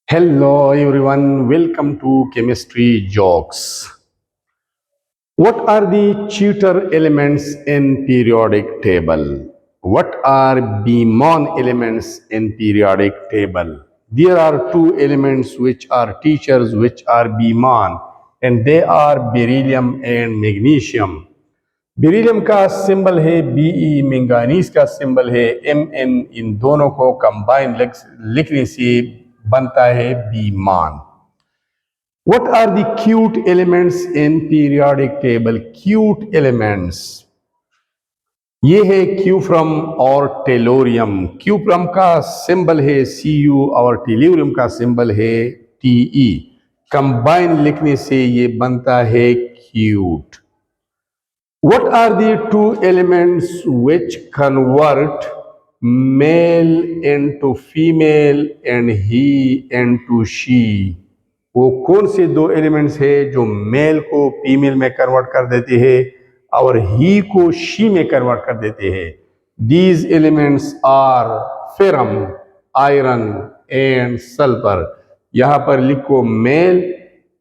Hello everyone, welcome to Chemistry Jokes. What are the Tutor elements in periodic table? What are Beamon elements in periodic table? There are two elements which are teachers which are Beamon and they are beryllium and magnesium. Beryllium का symbol है Be, manganese का symbol है Mn. इन दोनों को combine लिखने से बनता है बीमान. What are the cute elements in periodic table? Cute elements. ये है Q फ्रॉम और टेलोरियम. Q फ्रॉम का सिंबल है Cu और टेलोरियम का सिंबल है Te. कंबाइन लिखने से ये बनता है cute. What are the two elements which convert male into female and he into she? वो कौन से दो एलिमेंट्स है जो मेल को फीमेल में कन्वर्ट कर देते हैं और ही को शी में कन्वर्ट कर देते हैं? These elements are ferrum, iron and sulphur. यहाँ पर लिखो मेल.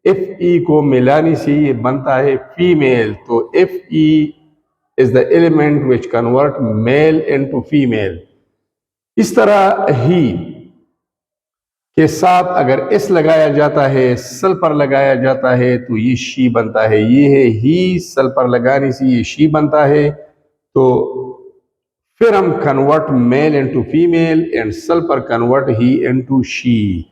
Fe को मिलाने से ये बनता है फीमेल. तो Fe is the element which convert male into female. इस तरह ही के साथ अगर S लगाया जाता है, सल्फर लगाया जाता है तो ये शी बनता है. ये है ही, सल्फर लगाने से ये शी बनता है. तो फिर हम convert male into female and sulphur convert he into she.